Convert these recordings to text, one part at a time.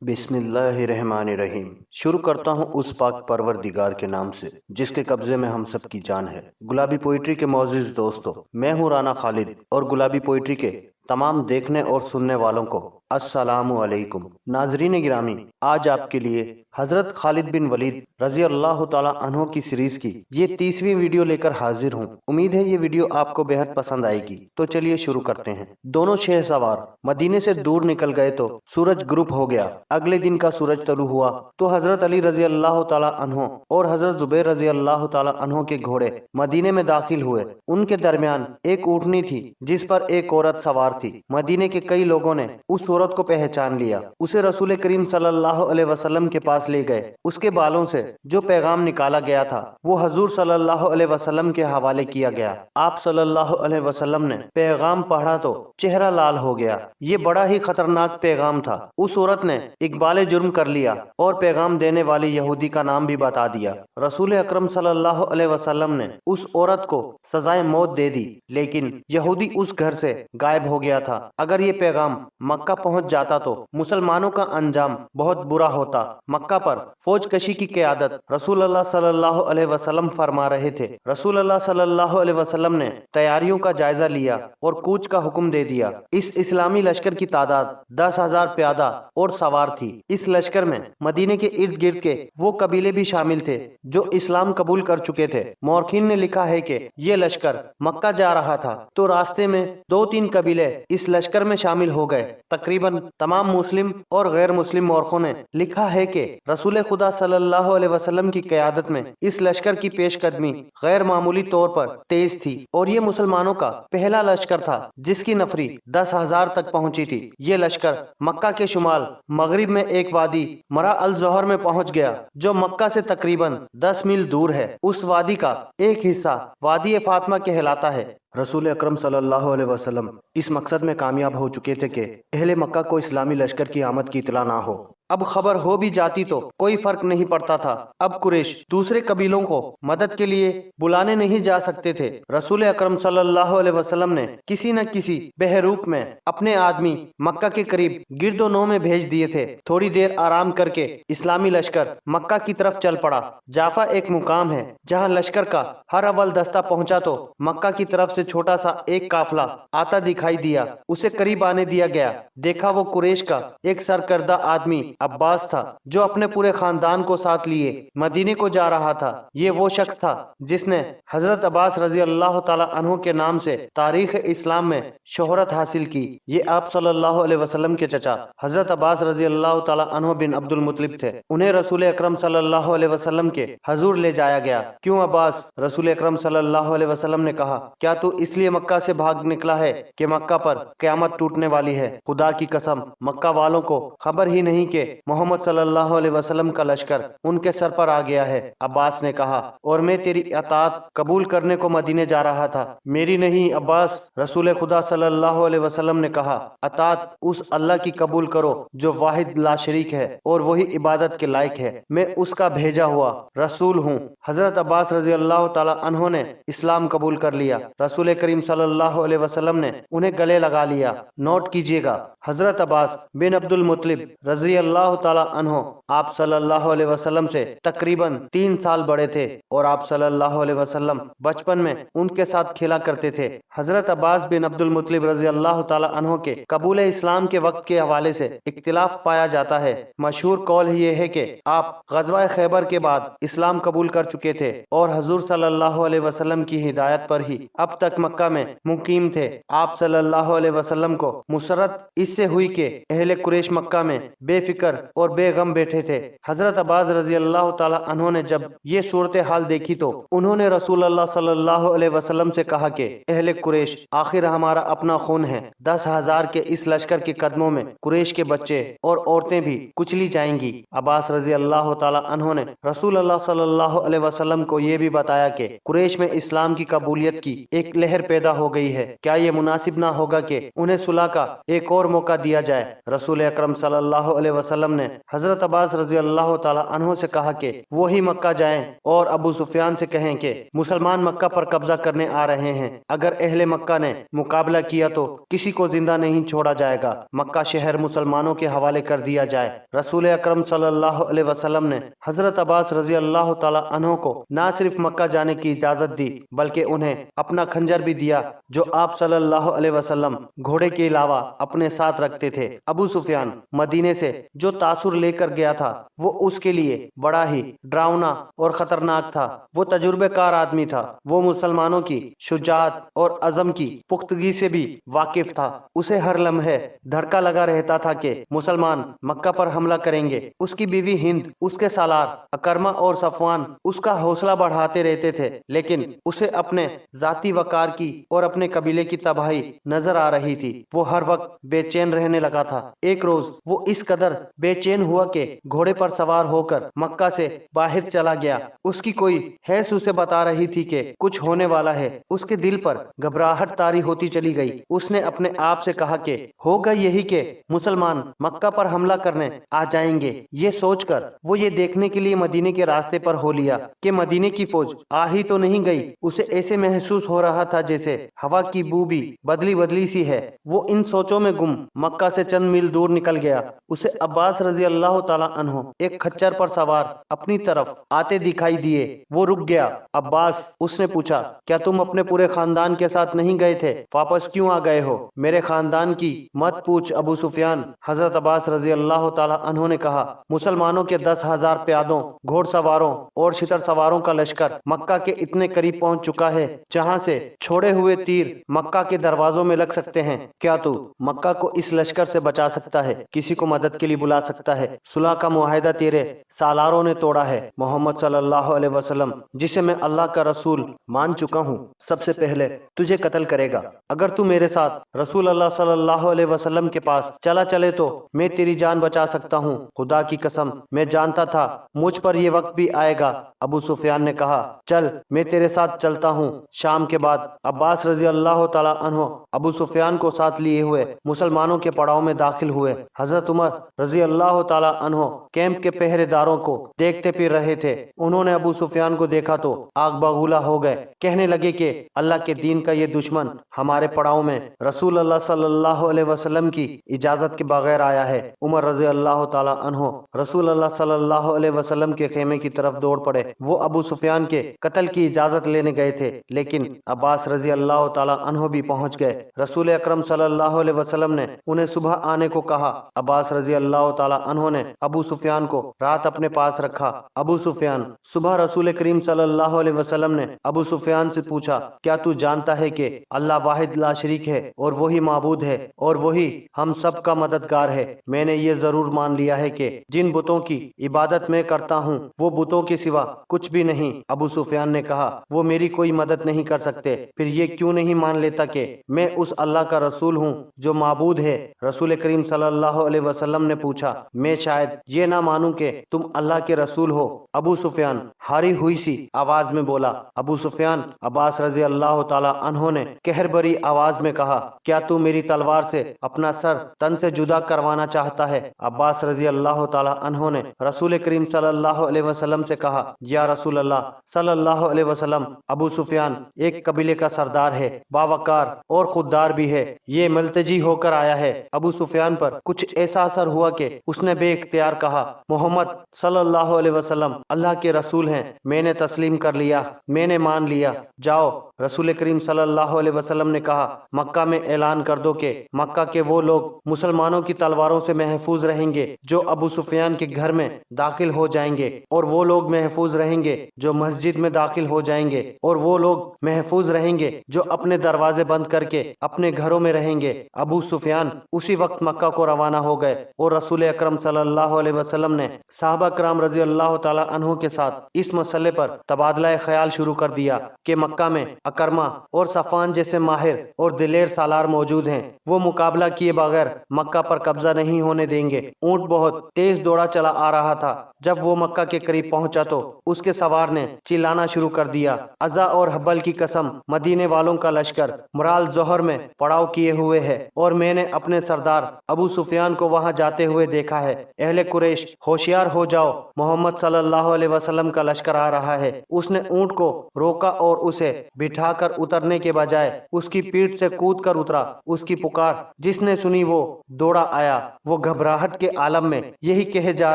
بسم اللہ الرحمن الرحیم۔ شروع کرتا ہوں اس پاک پروردگار کے نام سے جس کے قبضے میں ہم سب کی جان ہے۔ گلابی پوئٹری کے معزز دوستو، میں ہوں رانا خالد اور گلابی پوئٹری کے تمام دیکھنے اور سننے والوں کو السلام علیکم۔ ناظرین گرامی، آج آپ کے لیے حضرت خالد بن ولید رضی اللہ تعالی عنہ کی سیریز کی یہ 30ویں ویڈیو لے کر حاضر ہوں۔ امید ہے یہ ویڈیو آپ کو بہت پسند آئے گی، تو چلیے شروع کرتے ہیں۔ دونوں شہ سوار مدینے سے دور نکل گئے تو سورج غروب ہو گیا۔ اگلے دن کا سورج طلوع ہوا تو حضرت علی رضی اللہ تعالی عنہ اور حضرت زبیر رضی اللہ تعالی عنہ کے گھوڑے مدینے میں داخل ہوئے۔ ان کے درمیان ایک اونٹنی تھی جس پر ایک عورت سوار تھی۔ مدینے کے کئی لوگوں نے اس عورت کو پہچان لیا، اسے رسول کریم صلی اللہ علیہ وسلم کے پاس لے گئے۔ اس کے بالوں سے جو پیغام نکالا گیا تھا وہ حضور صلی اللہ علیہ وسلم کے حوالے کیا گیا۔ آپ صلی اللہ علیہ وسلم نے پیغام پڑھا تو چہرہ لال ہو گیا۔ یہ بڑا ہی خطرناک پیغام تھا۔ اس عورت نے اقبال جرم کر لیا اور پیغام دینے والے یہودی کا نام بھی بتا دیا۔ رسول اکرم صلی اللہ علیہ وسلم نے اس عورت کو سزائے موت دے دی، لیکن یہودی اس گھر سے غائب ہو گیا تھا۔ اگر یہ پیغام مکہ پہنچ جاتا تو مسلمانوں کا انجام بہت برا ہوتا۔ مکہ پر فوج کشی کی قیادت رسول اللہ صلی اللہ علیہ وسلم فرما رہے تھے۔ رسول اللہ صلی اللہ علیہ وسلم نے تیاریوں کا جائزہ لیا اور کوچ کا حکم دے دیا۔ اس اسلامی لشکر کی تعداد 10,000 پیادہ اور سوار تھی۔ اس لشکر میں مدینے کے ارد گرد کے وہ قبیلے بھی شامل تھے جو اسلام قبول کر چکے تھے۔ مورخین نے لکھا ہے کہ یہ لشکر مکہ جا رہا تھا تو راستے میں 2-3 قبیلے اس لشکر میں شامل ہو گئے۔ تقریباً تمام مسلم اور غیر مسلم مورخوں نے لکھا ہے کہ رسول خدا صلی اللہ علیہ وسلم کی قیادت میں اس لشکر کی پیش قدمی غیر معمولی طور پر تیز تھی اور یہ مسلمانوں کا پہلا لشکر تھا جس کی نفری 10,000 تک پہنچی تھی۔ یہ لشکر مکہ کے شمال مغرب میں ایک وادی مرا الزہر میں پہنچ گیا جو مکہ سے تقریباً 10 میل دور ہے۔ اس وادی کا ایک حصہ وادی فاطمہ کہلاتا ہے۔ رسول اکرم صلی اللہ علیہ وسلم اس مقصد میں کامیاب ہو چکے تھے کہ اہل مکہ کو اسلامی لشکر کی آمد کی اطلاع نہ ہو۔ اب خبر ہو بھی جاتی تو کوئی فرق نہیں پڑتا تھا۔ اب قریش دوسرے قبیلوں کو مدد کے لیے بلانے نہیں جا سکتے تھے۔ رسول اکرم صلی اللہ علیہ وسلم نے کسی نہ کسی بہروپ میں اپنے آدمی مکہ کے قریب گرد و نو میں بھیج دیے تھے۔ تھوڑی دیر آرام کر کے اسلامی لشکر مکہ کی طرف چل پڑا۔ جافا ایک مقام ہے جہاں لشکر کا ہر اول دستہ پہنچا تو مکہ کی طرف سے چھوٹا سا ایک قافلہ آتا دکھائی دیا۔ اسے قریب آنے دیا گیا۔ دیکھا وہ قریش کا ایک سرکردہ آدمی عباس تھا جو اپنے پورے خاندان کو ساتھ لیے مدینے کو جا رہا تھا۔ یہ وہ شخص تھا جس نے حضرت عباس رضی اللہ تعالی عنہ کے نام سے تاریخ اسلام میں شہرت حاصل کی۔ یہ آپ صلی اللہ علیہ وسلم کے چچا حضرت عباس رضی اللہ تعالی عنہ بن عبد المطلب تھے۔ انہیں رسول اکرم صلی اللہ علیہ وسلم کے حضور لے جایا گیا۔ کیوں عباس؟ رسول اکرم صلی اللہ علیہ وسلم نے کہا، کیا تو اس لیے مکہ سے بھاگ نکلا ہے کہ مکہ پر قیامت ٹوٹنے والی ہے؟ خدا کی قسم، مکہ والوں کو خبر ہی نہیں کہ محمد صلی اللہ علیہ وسلم کا لشکر ان کے سر پر آ گیا ہے۔ عباس نے کہا، اور میں تیری اطاعت قبول کرنے کو مدینے جا رہا تھا، میری نہیں عباس۔ رسول خدا صلی اللہ علیہ وسلم نے کہا، اطاعت اس اللہ کی قبول کرو جو واحد لا شریک ہے اور وہی عبادت کے لائق ہے۔ میں اس کا بھیجا ہوا رسول ہوں۔ حضرت عباس رضی اللہ تعالی عنہ نے اسلام قبول کر لیا۔ رسول کریم صلی اللہ علیہ وسلم نے انہیں گلے لگا لیا۔ نوٹ کیجئے گا، حضرت عباس بن عبد المطلب رضی اللہ تعالی عنہ آپ صلی اللہ علیہ وسلم سے تقریباً 3 سال بڑے تھے اور آپ صلی اللہ علیہ وسلم بچپن میں ان کے ساتھ کھیلا کرتے تھے۔ حضرت عباس بن عبد المطلب رضی اللہ تعالی عنہ کے قبول اسلام کے وقت کے حوالے سے اختلاف پایا جاتا ہے۔ مشہور قول یہ ہے کہ آپ غزوہ خیبر کے بعد اسلام قبول کر چکے تھے اور حضور صلی اللہ علیہ وسلم کی ہدایت پر ہی اب تک مکہ میں مقیم تھے۔ آپ صلی اللہ علیہ وسلم کو مسرت اس سے ہوئی کہ اہل قریش مکہ میں بے فکر اور بے غم بیٹھے تھے۔ حضرت عباس رضی اللہ تعالی عنہ نے جب یہ صورتحال دیکھی تو انہوں نے رسول اللہ صلی اللہ علیہ وسلم سے کہا کہ اہل قریش آخر ہمارا اپنا خون ہے۔ 10,000 کے اس لشکر کے قدموں میں قریش کے بچے اور عورتیں بھی کچلی جائیں گی۔ عباس رضی اللہ تعالی عنہ نے رسول اللہ صلی اللہ علیہ وسلم کو یہ بھی بتایا کہ قریش میں اسلام کی قبولیت کی ایک لہر پیدا ہو گئی ہے، کیا یہ مناسب نہ ہوگا کہ انہیں صلح کا ایک اور موقع دیا جائے؟ رسول اکرم صلی اللہ علیہ وسلم वसल्लम ने हजरत अब्बास रजी अल्लाह ताला अन्हो से कहा कि वो ही मक्का जाएं और अबू सुफियान से कहें कि मुसलमान मक्का पर कब्जा करने आ रहे हैं। अगर अहले मक्का ने मुकाबला किया तो किसी को जिंदा नहीं छोड़ा जाएगा। मक्का शहर मुसलमानों के हवाले कर दिया जाए। रसूल अकरम सल्लल्लाहु अलैहि वसल्लम ने हजरत अब्बास रजी अल्लाह ताला अन्हो को न सिर्फ मक्का जाने की इजाजत दी बल्कि उन्हें अपना खंजर भी दिया जो आप सल्लल्लाहु अलैहि वसल्लम घोड़े के अलावा अपने साथ रखते थे। अबू सुफियान मदीने से जो तासुर लेकर गया था वो उसके लिए बड़ा ही डरावना और खतरनाक था। वो तजुर्बेकार आदमी था। वो मुसलमानों की शुजाअत और अज़म की पुख्तगी से भी वाकिफ था। उसे हर लम्हे धड़का लगा रहता था कि मुसलमान मक्का पर हमला करेंगे। उसकी बीवी हिंद, उसके सालार अकरमा और सफवान उसका हौसला बढ़ाते रहते थे, लेकिन उसे अपने जाती वकार की और अपने कबीले की तबाही नजर आ रही थी। वो हर वक्त बेचैन रहने लगा था। एक रोज वो इस कदर बेचैन हुआ कि घोड़े पर सवार होकर मक्का से बाहर चला गया। उसकी कोई हैस उसे बता रही थी कि कुछ होने वाला है। उसके दिल पर घबराहट तारी होती चली गई। उसने अपने आप से कहा कि होगा यही कि मुसलमान मक्का पर हमला करने आ जाएंगे। ये सोचकर वो ये देखने के लिए मदीने के रास्ते पर हो लिया कि मदीने की फौज आ ही तो नहीं गई। उसे ऐसे महसूस हो रहा था जैसे हवा की बू भी बदली बदली सी है। वो इन सोचों में गुम मक्का से चंद मील दूर निकल गया। उसे अब्बास रजी अल्लाह ताला अन्हो एक खच्चर पर सवार अपनी तरफ आते दिखाई दिए। वो रुक गया। अब्बास, उसने पूछा, क्या तुम अपने पूरे खानदान के साथ नहीं गए थे? वापस क्यों आ गए हो? मेरे खानदान की मत पूछ अबू सुफियान। हजरत अब्बास रजी अल्लाह ताला अन्हो ने कहा, मुसलमानों के 10,000 प्यादों, घोड़सवारों और शितर सवारों का लश्कर मक्का के इतने करीब पहुंच चुका है जहां से छोड़े हुए तीर मक्का के दरवाजों में लग सकते हैं। क्या तू मक्का को इस लश्कर से बचा सकता है? किसी को मदद के लिए बुला सकता है? सुलह का मुआहिदा तेरे सालारों ने तोड़ा है। मोहम्मद सल्लल्लाहु अलैहि वसल्लम, जिसे मैं अल्लाह का रसूल मान चुका हूँ, सबसे पहले तुझे कत्ल करेगा। अगर तू मेरे साथ रसूल अल्लाह सल्लल्लाहु अलैहि वसल्लम के पास चले तो मैं तेरी जान बचा सकता हूँ। खुदा की कसम, मैं जानता था मुझ पर यह वक्त भी आएगा। अबू सुफियान ने कहा, चल मैं तेरे साथ चलता हूँ। शाम के बाद अब्बास रजी अल्लाह ताला अन्हो अबू सुफियान को साथ लिए हुए मुसलमानों के पड़ाव में दाखिल हुए। हजरत उमर रजी अल्लाह ताला अन्हो कैंप के पहरेदारों को देखते फिर रहे थे। उन्होंने अबू सुफियान को देखा तो आग बगूला हो गए। कहने लगे कि अल्लाह के दीन का ये दुश्मन हमारे पड़ाव में रसूल अल्लाह सल्लल्लाहु अलैहि वसल्लम की इजाजत के बगैर आया है। उमर रजी अल्लाह ताला अन्हो रसूल अल्लाह सल्लल्लाहु अलैहि वसल्लम के खेमे की तरफ दौड़ पड़े। वो अबू सुफियान के कत्ल की इजाजत लेने गए थे, लेकिन अब्बास रजी अल्लाह ताला अन्हो भी पहुंच गए। रसूल अकरम सल्लल्लाहु अलैहि वसल्लम ने उन्हें सुबह आने को कहा। अब्बास रजी अल्लाह ताला अन्हो ने अबू सुफियान को रात अपने पास रखा। अबू सुफियान, सुबह रसूल करीम सल्लल्लाहु अलैहि वसल्लम ने अबू सुफियान से पूछा, क्या तू जानता है कि अल्लाह वाहिद ला शरीक है और वही माबूद है और वही हम सब का मददगार है? मैंने ये जरूर मान लिया है कि जिन बुतों की इबादत मैं करता हूँ वो बुतों के सिवा कुछ भी नहीं। अबू सुफियान ने कहा, वो मेरी कोई मदद नहीं कर सकते, फिर ये क्यों नहीं मान लेता कि मैं उस अल्लाह का रसूल हूँ जो माबूद है? रसूल करीम सल्लल्लाहु अलैहि वसल्लम ने पूछा, मैं शायद ये ना मानूं कि तुम अल्लाह के रसूल हो। अबू सुफियान हारी हुई सी आवाज में बोला। अबू सुफियान, अब्बास रजी अल्लाह ताला अन्हो ने कहर भरी आवाज में कहा, क्या तू मेरी तलवार से अपना सर तन से जुदा करवाना चाहता है? अब्बास रजी अल्लाह ताला अन्हो ने रसूल करीम सल्लल्लाहु अलैहि वसल्लम से कहा, या रसूल अल्लाह सल्लल्लाहु अलैहि वसल्लम, अबू सुफियान एक कबीले का सरदार है, बावकार और खुददार भी है। ये मुल्तजी होकर आया है। अबू सुफियान पर कुछ ऐसा असर हुआ कि उसने बेइख्तियार कहा, मोहम्मद सल्लल्लाहु अलैहि वसल्लम अल्लाह के रसूल हैं। मैंने तस्लीम कर लिया, मैंने मान लिया। जाओ। रसूल करीम सल्लल्लाहु अलैहि वसल्लम ने कहा, मक्का में ऐलान कर दो कि मक्का के वो लोग मुसलमानों की तलवारों से महफूज रहेंगे जो अबू सुफियान के घर में दाखिल हो जाएंगे, और वो लोग महफूज रहेंगे जो मस्जिद में दाखिल हो जाएंगे, और वो लोग महफूज रहेंगे जो अपने दरवाजे बंद करके अपने घरों में रहेंगे। अबू सुफियान उसी वक्त मक्का को रवाना हो गए और रसूल अकरम सल्लल्लाहु अलैहि वसल्लम ने साहबा कराम रजी अल्लाह ताला अन्हो के साथ इस मसले पर तबादला ख्याल शुरू कर दिया कि मक्का में अकरमा और सफान जैसे माहिर और दिलेर सालार मौजूद हैं। वो मुकाबला किए बगैर मक्का पर कब्जा नहीं होने देंगे। ऊंट बहुत तेज दौड़ा चला आ रहा था। جب وہ مکہ کے قریب پہنچا تو اس کے سوار نے چلانا شروع کر دیا، عزا اور حبل کی قسم، مدینے والوں کا لشکر مرال ظہر میں پڑاؤ کیے ہوئے ہے اور میں نے اپنے سردار ابو سفیان کو وہاں جاتے ہوئے دیکھا ہے۔ اہل قریش ہوشیار ہو جاؤ، محمد صلی اللہ علیہ وسلم کا لشکر آ رہا ہے۔ اس نے اونٹ کو روکا اور اسے بٹھا کر اترنے کے بجائے اس کی پیٹھ سے کود کر اترا۔ اس کی پکار جس نے سنی وہ دوڑا آیا۔ وہ گھبراہٹ کے عالم میں یہی کہے جا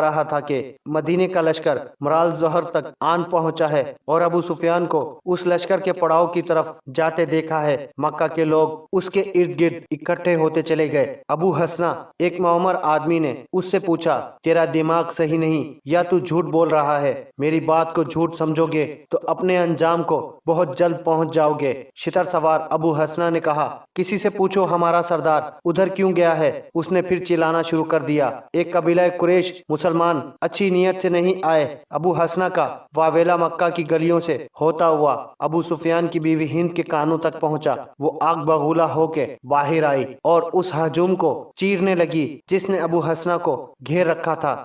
رہا تھا کہ مدینے کا لشکر مرال ظہر تک آن پہنچا ہے اور ابو سفیان کو اس لشکر کے پڑاؤ کی طرف جاتے دیکھا ہے۔ مکہ کے لوگ اس کے ارد گرد اکٹھے ہوتے چلے گئے۔ ابو حسنہ، ایک معمر آدمی نے اس سے پوچھا، تیرا دماغ صحیح نہیں یا تو جھوٹ بول رہا ہے؟ میری بات کو جھوٹ سمجھو گے تو اپنے انجام کو بہت جلد پہنچ جاؤ گے۔ شتر سوار ابو حسنہ نے کہا، کسی سے پوچھو ہمارا سردار ادھر کیوں گیا ہے؟ اس نے پھر چلانا شروع کر دیا، ایک قبیلہ قریش مسلمان اچھی نیت سے نہیں آئے۔ ابو حسنہ کا واویلا مکہ کی گلیوں سے ہوتا ہوا ابو سفیان کی بیوی ہند کے کانوں تک پہنچا۔ وہ آگ بگولا ہو کے باہر آئی اور اس ہجوم کو چیرنے لگی جس نے ابو حسنہ کو گھیر رکھا تھا۔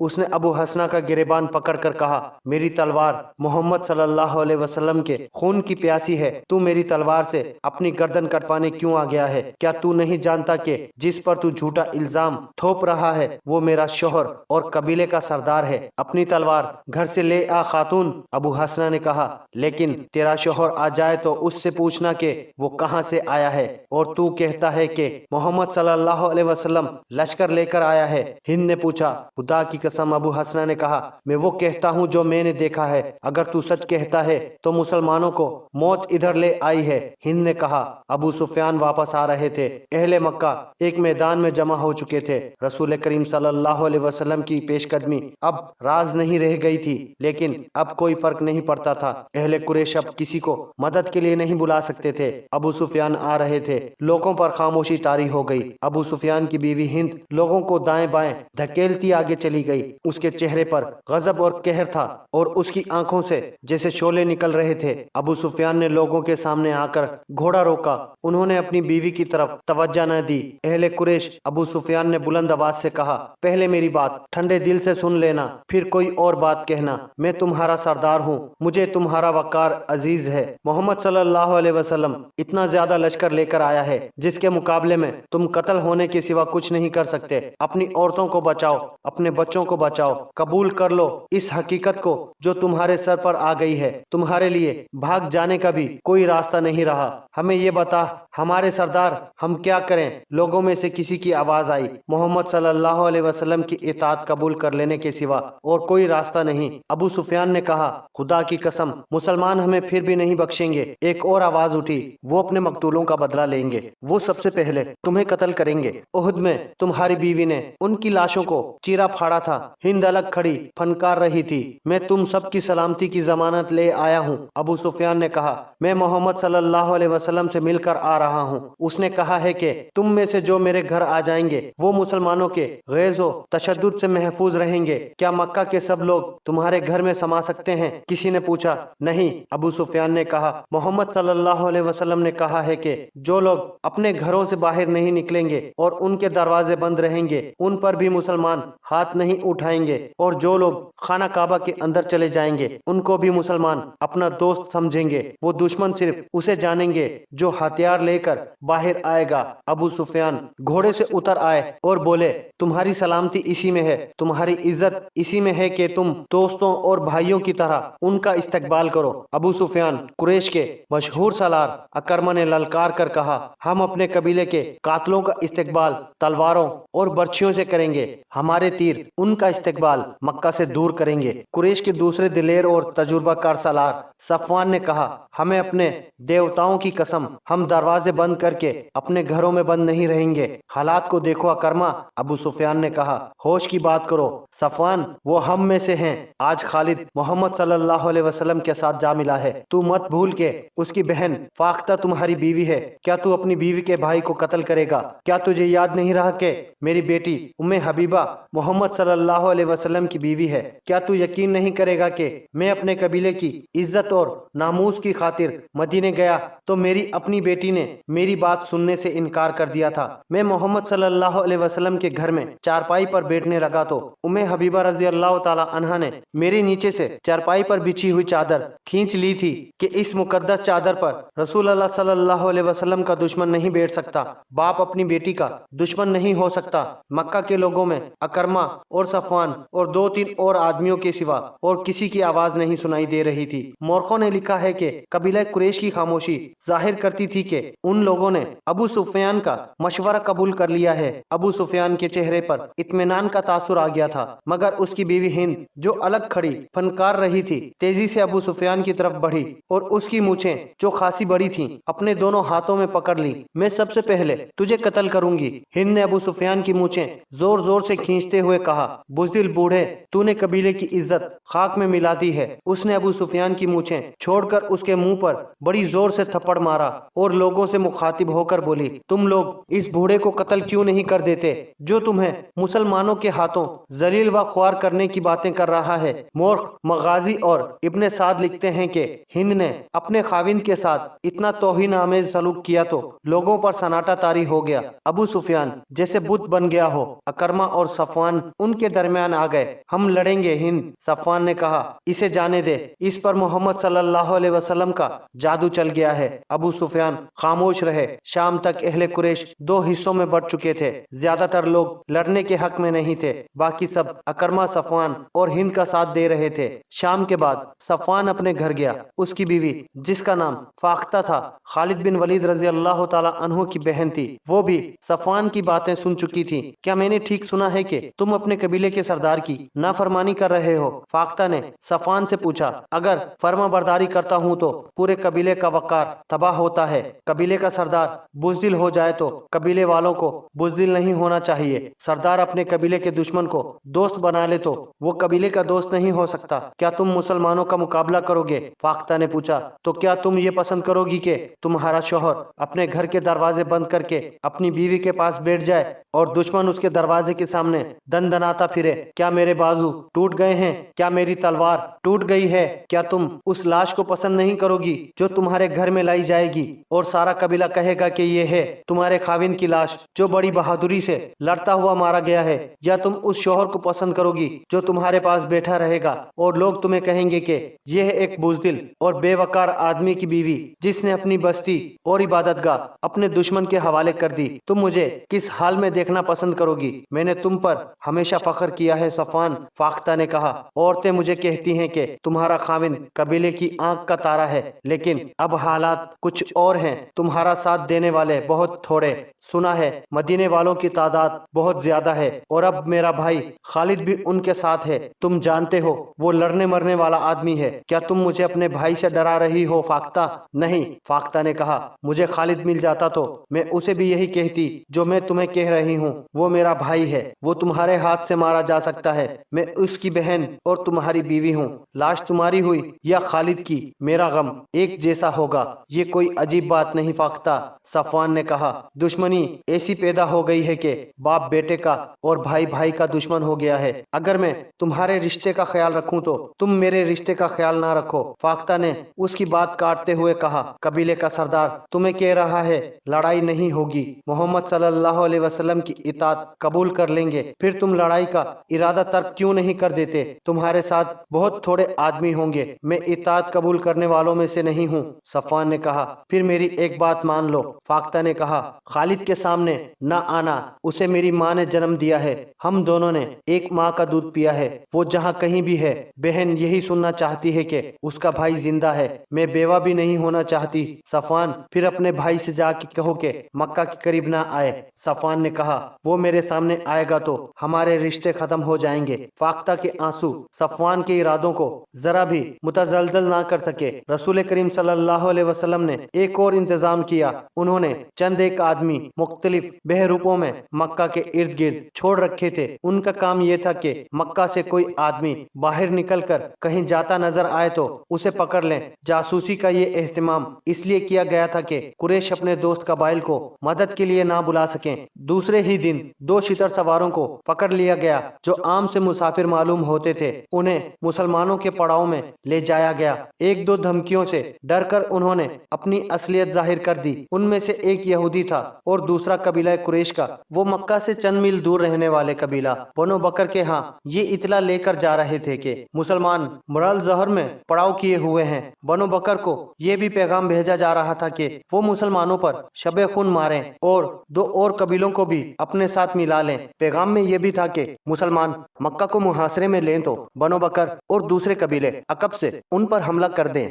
اس نے ابو حسنہ کا گریبان پکڑ کر کہا، میری تلوار محمد صلی اللہ علیہ وسلم کے خون کی پیاسی ہے، تو میری تلوار سے اپنی گردن کٹوانے کیوں آ گیا ہے؟ کیا تو نہیں جانتا کہ جس پر تو جھوٹا الزام تھوپ رہا ہے وہ میرا شوہر اور قبیلے کا سردار ہے؟ اپنی تلوار گھر سے لے آ خاتون۔ ابو حسنہ نے کہا، لیکن تیرا شوہر آ جائے تو اس سے پوچھنا کہ وہ کہاں سے آیا ہے، اور تو کہتا ہے کہ محمد صلی اللہ علیہ وسلم لشکر لے کر آیا ہے۔ ہند نے پوچھا، خدا کی قسم، ابو حسنہ نے کہا، میں وہ کہتا ہوں جو میں نے دیکھا ہے۔ اگر تو سچ کہتا ہے تو مسلمانوں کو موت ادھر لے آئی ہے۔ ہند نے کہا، ابو سفیان واپس آ رہے تھے۔ اہل مکہ ایک میدان میں جمع ہو چکے تھے۔ رسول کریم صلی اللہ علیہ وسلم کی پیش قدمی اب راز نہیں رہ گئی تھی، لیکن اب کوئی فرق نہیں پڑتا تھا۔ اہل قریش اب کسی کو مدد کے لیے نہیں بلا سکتے تھے۔ ابو سفیان آ رہے تھے، لوگوں پر خاموشی طاری ہو گئی۔ ابو سفیان کی بیوی ہند لوگوں کو دائیں بائیں دھکیلتی آگے چلی گئی۔ اس کے چہرے پر غضب اور قہر تھا اور اس کی آنکھوں سے جیسے شعلے نکل رہے تھے۔ ابو سفیان نے لوگوں کے سامنے آ کر گھوڑا روکا۔ انہوں نے اپنی بیوی کی طرف توجہ نہ دی۔ اہل قریش ابو سفیان نے بلند آواز سے کہا، پہلے میری بات ٹھنڈے دل سے سن لینا، پھر کوئی اور بات کہنا۔ میں تمہارا سردار ہوں، مجھے تمہارا وقار عزیز ہے۔ محمد صلی اللہ علیہ وسلم اتنا زیادہ لشکر لے کر آیا ہے جس کے مقابلے میں تم قتل ہونے کے سوا کچھ نہیں کر سکتے۔ اپنی عورتوں کو بچاؤ، اپنے بچوں کو بچاؤ، قبول کر لو اس حقیقت کو جو تمہارے سر پر آ گئی ہے۔ تمہارے لیے بھاگ جانے کا بھی کوئی راستہ نہیں رہا۔ ہمیں یہ بتا ہمارے سردار، ہم کیا کریں؟ لوگوں میں سے کسی کی آواز آئی، محمد صلی اللہ علیہ وسلم کی اطاعت قبول کر لینے کے سوا اور کوئی راستہ نہیں۔ ابو سفیان نے کہا، خدا کی قسم، مسلمان ہمیں پھر بھی نہیں بخشیں گے۔ ایک اور آواز اٹھی، وہ اپنے مقتولوں کا بدلہ لیں گے، وہ سب سے پہلے تمہیں قتل کریں گے۔ احد میں تمہاری بیوی نے ان کی لاشوں کو چیرا پھاڑا تھا۔ ہند الگ کھڑی پھنکار رہی تھی۔ میں تم سب کی سلامتی کی ضمانت لے آیا ہوں۔ ابو سفیان نے کہا، میں محمد صلی اللہ علیہ وسلم سے مل کر آ رہا ہوں۔ اس نے کہا ہے کہ تم میں سے جو میرے گھر آ جائیں گے وہ مسلمانوں کے غیظ و تشدد سے محفوظ رہیں گے۔ کیا مکہ کے سب لوگ تمہارے گھر میں سما سکتے ہیں؟ کسی نے پوچھا۔ نہیں، ابو سفیان نے کہا، محمد صلی اللہ علیہ وسلم نے کہا ہے کہ جو لوگ اپنے گھروں سے باہر نہیں نکلیں گے اور ان کے دروازے بند رہیں گے ان پر بھی مسلمان ہاتھ نہیں اٹھائیں گے، اور جو لوگ خانہ کعبہ کے اندر چلے جائیں گے ان کو بھی مسلمان اپنا دوست سمجھیں گے۔ وہ دشمن صرف اسے جانیں گے جو ہتھیار لے کر باہر آئے گا۔ ابو سفیان گھوڑے سے اتر آئے اور بولے، تمہاری سلامتی اسی میں ہے، تمہاری عزت اسی میں ہے کہ تم دوستوں اور بھائیوں کی طرح ان کا استقبال کرو۔ ابو سفیان قریش کے مشہور سالار اکرمہ نے للکار کر کہا، ہم اپنے قبیلے کے قاتلوں کا استقبال تلواروں اور برچھیوں سے کریں گے، ہمارے تیر ان کا استقبال مکہ سے دور کریں گے۔ قریش کے دوسرے دلیر اور تجربہ کار سالار صفوان نے کہا، ہمیں اپنے دیوتاؤں کی قسم، ہم دروازے بند کر کے اپنے گھروں میں بند نہیں رہیں گے۔ حالات کو دیکھو اکرمہ، ابو سفیان نے کہا، ہوش کی بات کرو۔ صفوان، وہ ہم میں سے ہیں۔ آج خالد محمد صلی اللہ علیہ وسلم کے ساتھ جا ملا ہے، تو مت بھول کہ اس کی بہن فاختہ تمہاری بیوی ہے۔ کیا تو اپنی بیوی کے بھائی کو قتل کرے گا؟ کیا تجھے یاد نہیں رہا کہ میری بیٹی ام حبیبہ محمد صلی اللہ علیہ وسلم کی بیوی ہے؟ کیا تو یقین نہیں کرے گا کہ میں اپنے قبیلے کی عزت اور ناموس کی خاطر مدینے گیا تو میری اپنی بیٹی نے میری بات سننے سے انکار کر دیا تھا۔ میں محمد صلی اللہ علیہ وسلم کے گھر میں چارپائی پر بیٹھنے لگا تو हबीबा रजी अल्लाह ताला अन्हा ने मेरे नीचे से चारपाई पर बिछी हुई चादर खींच ली थी कि इस मुकद्दस चादर पर रसूल अल्लाह सल्लल्लाहु अलैहि वसल्लम का दुश्मन नहीं बैठ सकता, बाप अपनी बेटी का दुश्मन नहीं हो सकता। मक्का के लोगों में अकरमा और सफवान और 2-3 और आदमियों के सिवा और किसी की आवाज नहीं सुनाई दे रही थी। मोरखों ने लिखा है कि कबीला कुरैश की खामोशी जाहिर करती थी कि उन लोगों ने अबू सुफियान का मशवरा कबूल कर लिया है। अबू सुफियान के चेहरे पर इत्मीनान का तासुर आ गया था, मगर उसकी बीवी हिंद जो अलग खड़ी फनकार रही थी, तेजी से अबू सुफियान की तरफ बढ़ी और उसकी मूछें जो खासी बड़ी थीं, अपने दोनों हाथों में पकड़ ली। मैं सबसे पहले तुझे कत्ल करूंगी। हिंद ने अबू सुफियान की मूछें जोर जोर से खींचते हुए कहा, बुज़दिल बूढ़े, तूने कबीले की इज्जत खाक में मिला दी है। उसने अबू सुफियान की मूछें छोड़कर उसके मुंह पर बड़ी जोर से थप्पड़ मारा और लोगों से मुखातिब होकर बोली, तुम लोग इस बूढ़े को कत्ल क्यों नहीं कर देते जो तुम्हें मुसलमानों के हाथों जलील व ख्वार करने की बातें कर रहा है। मोर्ख मगाजी और इब्ने साद लिखते हैं कि हिंद ने अपने खाविंद के साथ इतना तौहीन आमेज सलूक किया तो लोगों पर सन्नाटा तारी हो गया। अबू सुफियान जैसे बुत बन गया हो। अकरमा और सफवान उनके दरमियान आ गए। हम लड़ेंगे हिंद, सफवान ने कहा, इसे जाने दे, इस पर मोहम्मद सल्लल्लाहु अलैहि वसल्लम का जादू चल गया है। अबू सुफियान खामोश रहे। शाम तक अहले कुरैश 2 हिस्सों में बढ़ चुके थे। ज्यादातर लोग लड़ने के हक में नहीं थे, बाकी सब अकरमा, सफवान और हिंद का साथ दे रहे थे। शाम के बाद सफवान अपने घर गया। उसकी बीवी, जिसका नाम फाख्ता था, खालिद बिन वलीद रजी अल्लाह ताला अन्हु की बहन थी, वो भी सफवान की बातें सुन चुकी थी। क्या मैंने ठीक सुना है कि तुम अपने कबीले के सरदार की नाफरमानी कर रहे हो? फाख्ता ने सफवान से पूछा। अगर फर्मा बरदारी करता हूँ तो पूरे कबीले का वकार तबाह होता है। कबीले का सरदार बुज़दिल हो जाए तो कबीले वालों को बुज़दिल नहीं होना चाहिए। सरदार अपने कबीले के दुश्मन को दोस्त बना ले तो वो कबीले का दोस्त नहीं हो सकता। क्या तुम मुसलमानों का मुकाबला करोगे? फाख्ता ने पूछा। तो क्या तुम ये पसंद करोगी कि तुम्हारा शौहर अपने घर के दरवाजे बंद करके अपनी बीवी के पास बैठ जाए और दुश्मन उसके दरवाजे के सामने दनदनाता फिरे? क्या मेरे बाजू टूट गए हैं? क्या मेरी तलवार टूट गई है? क्या तुम उस लाश को पसंद नहीं करोगी जो तुम्हारे घर में लाई जाएगी और सारा कबीला कहेगा कि ये है तुम्हारे खाविंद की लाश जो बड़ी बहादुरी से लड़ता हुआ मारा गया है? या तुम उस शौहर को पसंद करोगी जो तुम्हारे पास बैठा रहेगा और लोग तुम्हें कहेंगे कि यह है एक बुज़दिल और बेवकार आदमी की बीवी जिसने अपनी बस्ती और इबादतगाह अपने दुश्मन के हवाले कर दी? तुम मुझे किस हाल में देखना पसंद करोगी? मैंने तुम पर हमेशा फख्र किया है सफवान, फाख्ता ने कहा। औरतें मुझे कहती हैं कि तुम्हारा खाविंद कबीले की आंख का तारा है, लेकिन अब हालात कुछ और हैं। तुम्हारा साथ देने वाले बहुत थोड़े। सुना है मदीने वालों की तादाद बहुत ज्यादा है और अब मेरा भाई खालिद भी उनके साथ है। तुम जानते हो वो लड़ने मरने वाला आदमी है। क्या तुम मुझे अपने भाई से डरा रही हो फाख्ता? नहीं, फाख्ता ने कहा। मुझे खालिद मिल जाता तो मैं उसे भी यही कहती जो मैं तुम्हें कह रही हूँ। वो मेरा भाई है, वो तुम्हारे हाथ से मारा जा सकता है। मैं उसकी बहन और तुम्हारी बीवी हूँ। लाश तुम्हारी हुई या खालिद की, मेरा गम एक जैसा होगा। ये कोई अजीब बात नहीं फाख्ता, सफवान ने कहा। दुश्मनी ऐसी पैदा हो गई है कि बाप बेटे का और भाई भाई का दुश्मन हो गया है। अगर मैं तुम्हारे रिश्ते का ख्याल रखूं तो तुम मेरे रिश्ते का ख्याल ना रखो। फाख्ता ने उसकी बात काटते हुए कहा, कबीले का सरदार तुम्हें कह रहा है लड़ाई नहीं होगी। मोहम्मद सल्लल्लाहु अलैहि वसल्लम की इताअत कबूल कर लेंगे, फिर तुम लड़ाई का इरादा तर्क क्यों नहीं कर देते? तुम्हारे साथ बहुत थोड़े आदमी होंगे। मैं इताअत कबूल करने वालों में से नहीं हूँ, सफवान ने कहा। फिर मेरी एक बात मान लो, फाख्ता ने कहा। खालिद के सामने न आना, उसे मेरी माँ ने जन्म दिया है। हम दोनों ने एक माँ का दूध पिया है। वो जहाँ कहीं भी है, बहन यही सुनना चाहती है कि उसका भाई जिंदा है। मैं बेवा भी नहीं होना चाहती। सफवान, फिर अपने भाई से जाके कहो कि मक्का के करीब ना आए। सफवान ने कहा, वो मेरे सामने आएगा तो हमारे रिश्ते खत्म हो जाएंगे। फाख्ता के आंसू सफवान के इरादों को जरा भी मुतजलजल ना कर सके। रसूल करीम सल्लल्लाहु अलैहि वसल्लम ने एक और इंतजाम किया। उन्होंने चंद एक आदमी मुख्तलिफ बहरूपों में मक्का के इर्द गिर्द छोड़ रखे थे। उनका काम यह था कि मक्का से कोई आदमी बाहर निकलकर कहीं जाता नजर आए तो उसे पकड़ लें। जासूसी का ये एहतमाम इसलिए किया गया था कि कुरैश अपने दोस्त कबाइल को मदद के लिए ना बुला सकें। दूसरे ही दिन 2 शितर सवारों को पकड़ लिया गया जो आम से मुसाफिर मालूम होते थे। उन्हें मुसलमानों के पड़ाव में ले जाया गया। 1-2 धमकियों से डरकर उन्होंने अपनी असलियत जाहिर कर दी। उनमें से एक यहूदी था और दूसरा कबीला कुरैश का। वो मक्का से चंद मील दूर रहने वाले कबीला बनो بکر کے ہاں یہ اطلاع لے کر جا رہے تھے کہ مسلمان مرال زہر میں پڑاؤ کیے ہوئے ہیں۔ بنو بکر کو یہ بھی پیغام بھیجا جا رہا تھا کہ وہ مسلمانوں پر شب خون ماریں اور 2 اور قبیلوں کو بھی اپنے ساتھ ملا لیں۔ پیغام میں یہ بھی تھا کہ مسلمان مکہ کو محاصرے میں لیں تو بنو بکر اور دوسرے قبیلے عقب سے ان پر حملہ کر دیں۔